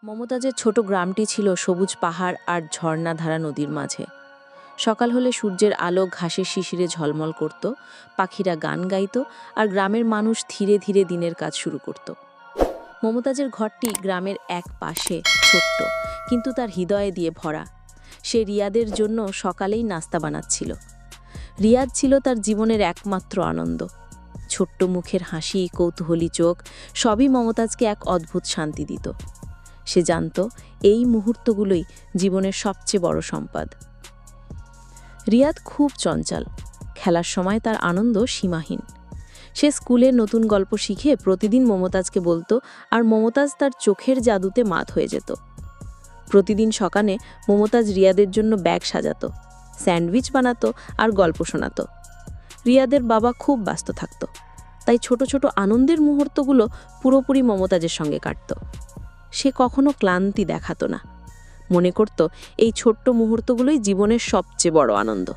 মমতাজের ছোট গ্রামটি ছিল সবুজ পাহাড় আর ঝর্ণাধারা নদীর মাঝে। সকাল হলে সূর্যের আলো ঘাসের শিশিরে ঝলমল করত, পাখিরা গান গাইত আর গ্রামের মানুষ ধীরে ধীরে দিনের কাজ শুরু করত। মমতাজের ঘরটি গ্রামের এক পাশে, ছোট্ট কিন্তু তার হৃদয়ে দিয়ে ভরা। সে রিয়াদের জন্য সকালেই নাস্তা বানাচ্ছিল। রিয়াদ ছিল তার জীবনের একমাত্র আনন্দ। ছোট্ট মুখের হাসি, কৌতূহলী চোখ সবই মমতাজকে এক অদ্ভুত শান্তি দিত। সে জানত এই মুহূর্তগুলোই জীবনের সবচেয়ে বড় সম্পদ। রিয়াদ খুব চঞ্চল। খেলার সময় তার আনন্দ সীমাহীন। সে স্কুলে নতুন গল্প শিখে প্রতিদিন মমতাজকে বলতো, আর মমতাজ তার চোখের জাদুতে মাত হয়ে যেত। প্রতিদিন সকালে মমতাজ রিয়াদের জন্য ব্যাগ সাজাতো, স্যান্ডউইচ বানাতো আর গল্প শোনাতো। রিয়াদের বাবা খুব ব্যস্ত থাকত, তাই ছোট ছোট আনন্দের মুহূর্তগুলো পুরোপুরি মমতাজের সঙ্গে কাটত। সে কখনো ক্লান্তি দেখাতো না, মনে করত এই ছোট্ট মুহূর্তগুলোই জীবনের সবচেয়ে বড় আনন্দ।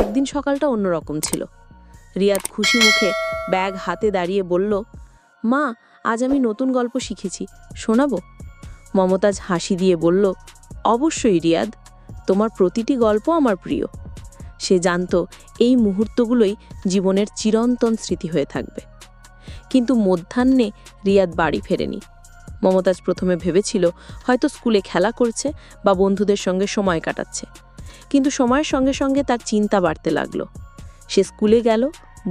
একদিন সকালটা অন্যরকম ছিল। রিয়াদ খুশি মুখে ব্যাগ হাতে দাঁড়িয়ে বলল, মা, আজ আমি নতুন গল্প শিখেছি, শোনাবো? মমতাজ হাসি দিয়ে বলল, অবশ্যই রিয়াদ, তোমার প্রতিটি গল্প আমার প্রিয়। সে জানত এই মুহূর্তগুলোই জীবনের চিরন্তন স্মৃতি হয়ে থাকবে। কিন্তু মধ্যাহ্নে রিয়াদ বাড়ি ফেরেনি। মমতাজ প্রথমে ভেবেছিল হয়তো স্কুলে খেলা করছে বা বন্ধুদের সঙ্গে সময় কাটাচ্ছে, কিন্তু সময়ের সঙ্গে সঙ্গে তার চিন্তা বাড়তে লাগলো। সে স্কুলে গেল,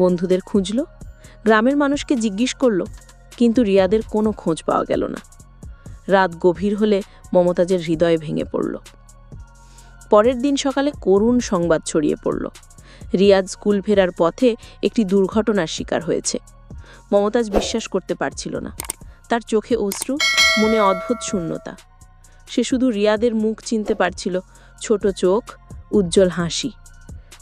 বন্ধুদের খুঁজল, গ্রামের মানুষকে জিজ্ঞেস করল, কিন্তু রিয়াদের কোনো খোঁজ পাওয়া গেল না। রাত গভীর হলে মমতাজের হৃদয় ভেঙে পড়ল। পরের দিন সকালে করুণ সংবাদ ছড়িয়ে পড়ল। রিয়াদ স্কুল ফেরার পথে একটি দুর্ঘটনার শিকার হয়েছে। মমতাজ বিশ্বাস করতে পারছিল না। তার চোখে অশ্রু, মনে অদ্ভুত শূন্যতা। সে শুধু রিয়াদের মুখ চিনতে পারছিল, ছোট চোখ, উজ্জ্বল হাসি।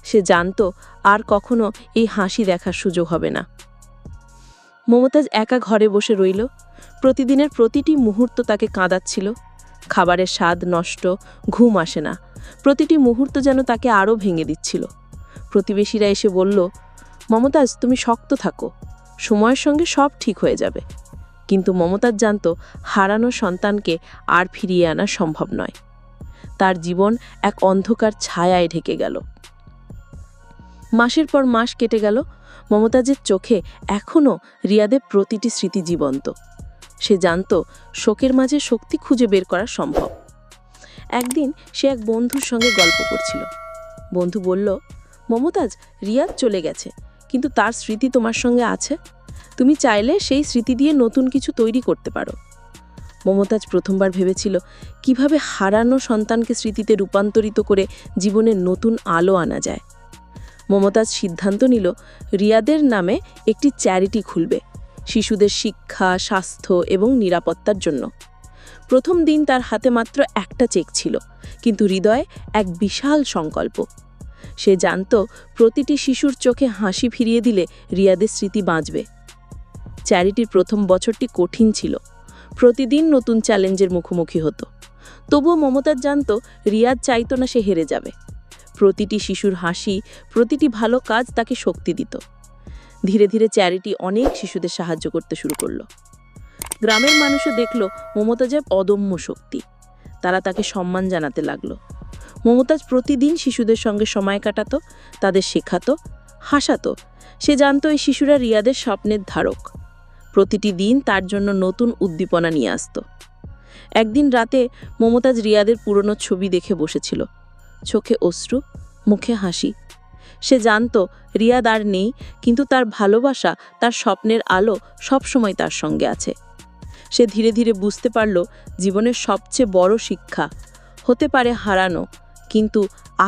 সে জানত আর কখনো এই হাসি দেখার সুযোগ হবে না। মমতাজ একা ঘরে বসে রইল। প্রতিদিনের প্রতিটি মুহূর্ত তাকে কাঁদাচ্ছিল। খাবারের স্বাদ নষ্ট, ঘুম আসে না, প্রতিটি মুহূর্ত যেন তাকে আরও ভেঙে দিচ্ছিল। প্রতিবেশীরা এসে বলল, মমতাজ, তুমি শক্ত থাকো, সময়ের সঙ্গে সব ঠিক হয়ে যাবে। কিন্তু মমতাজ জানত হারানো সন্তানকে আর ফিরিয়ে আনা সম্ভব নয়। তার জীবন এক অন্ধকার ছায়ায় ঢেকে গেল। মাসের পর মাস কেটে গেল। মমতাজের চোখে এখনও রিয়াদের প্রতিটি স্মৃতি জীবন্ত। সে জানত শোকের মাঝে শক্তি খুঁজে বের করা সম্ভব। একদিন সে এক বন্ধুর সঙ্গে গল্প করছিল। বন্ধু বলল, মমতাজ, রিয়াদ চলে গেছে, কিন্তু তার স্মৃতি তোমার সঙ্গে আছে। তুমি চাইলে সেই স্মৃতি দিয়ে নতুন কিছু তৈরি করতে পারো। মমতাজ প্রথমবার ভেবেছিল কিভাবে হারানো সন্তানকে স্মৃতিতে রূপান্তরিত করে জীবনের নতুন আলো আনা যায়। মমতাজ সিদ্ধান্ত নিল রিয়াদের নামে একটি চ্যারিটি খুলবে, শিশুদের শিক্ষা, স্বাস্থ্য এবং নিরাপত্তার জন্য। প্রথম দিন তার হাতে মাত্র একটা চেক ছিল, কিন্তু হৃদয়ে এক বিশাল সংকল্প। সে জানত প্রতিটি শিশুর চোখে হাসি ফিরিয়ে দিলে রিয়াদের স্মৃতি বাঁচবে। চ্যারিটির প্রথম বছরটি কঠিন ছিল। প্রতিদিন নতুন চ্যালেঞ্জের মুখোমুখি হতো। তবুও মমতাজ জানত রিয়াদ চাইতো না সে হেরে যাবে। প্রতিটি শিশুর হাসি, প্রতিটি ভালো কাজ তাকে শক্তি দিত। ধীরে ধীরে চ্যারিটি অনেক শিশুদের সাহায্য করতে শুরু করলো। গ্রামের মানুষও দেখল মমতাজের অদম্য শক্তি। তারা তাকে সম্মান জানাতে লাগলো। মমতাজ প্রতিদিন শিশুদের সঙ্গে সময় কাটাতো, তাদের শেখাতো, হাসাতো। সে জানত এই শিশুরা রিয়াদের স্বপ্নের ধারক। প্রতিটি দিন তার জন্য নতুন উদ্দীপনা নিয়ে আসত। একদিন রাতে মমতাজ রিয়াদের পুরনো ছবি দেখে বসেছিল, চোখে অশ্রু, মুখে হাসি। সে জানত রিয়াদ আর নেই, কিন্তু তার ভালোবাসা, তার স্বপ্নের আলো সবসময় তার সঙ্গে আছে। সে ধীরে ধীরে বুঝতে পারল জীবনের সবচেয়ে বড় শিক্ষা হতে পারে হারানো, কিন্তু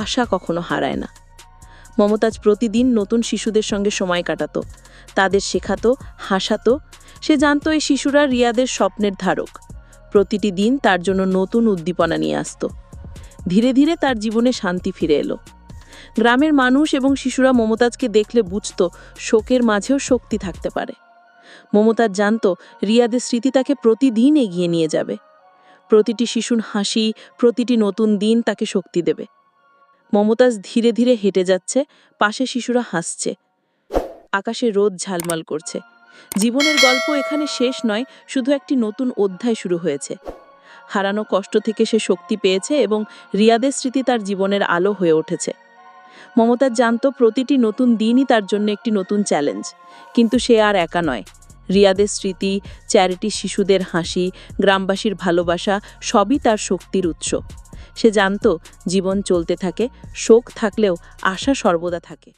আশা কখনো হারায় না। মমতাজ প্রতিদিন নতুন শিশুদের সঙ্গে সময় কাটাতো, তাদের শেখাতো, হাসাতো। সে জানত এই শিশুরা রিয়াদের স্বপ্নের ধারক। প্রতিটি দিন তার জন্য নতুন উদ্দীপনা নিয়ে আসত। ধীরে ধীরে তার জীবনে শান্তি ফিরে এলো। গ্রামের মানুষ এবং শিশুরা মমতাজকে দেখলে বুঝত শোকের মাঝেও শক্তি থাকতে পারে। মমতাজ জানত রিয়াদের স্মৃতি তাকে প্রতিদিন এগিয়ে নিয়ে যাবে। প্রতিটি শিশুর হাসি, প্রতিটি নতুন দিন তাকে শক্তি দেবে। মমতাজ ধীরে ধীরে হেঁটে যাচ্ছে, পাশে শিশুরা হাসছে। আকাশে রোদ ঝালমাল করছে, জীবনের গল্প এখানে শেষ নয়, শুধু একটি নতুন অধ্যায় শুরু হয়েছে। হারানো কষ্ট থেকে সে শক্তি পেয়েছে এবং রিয়াদের স্মৃতি তার জীবনের আলো হয়ে উঠেছে। মমতাজ জানত প্রতিটি নতুন দিনই তার জন্য একটি নতুন চ্যালেঞ্জ, কিন্তু সে আর একা নয়। রিয়াদের স্মৃতি, চ্যারিটি, শিশুদের হাসি, গ্রামবাসীর ভালোবাসা সবই তার শক্তির উৎস। সে জানত জীবন চলতে থাকে, শোক থাকলেও আশা সর্বদা থাকে।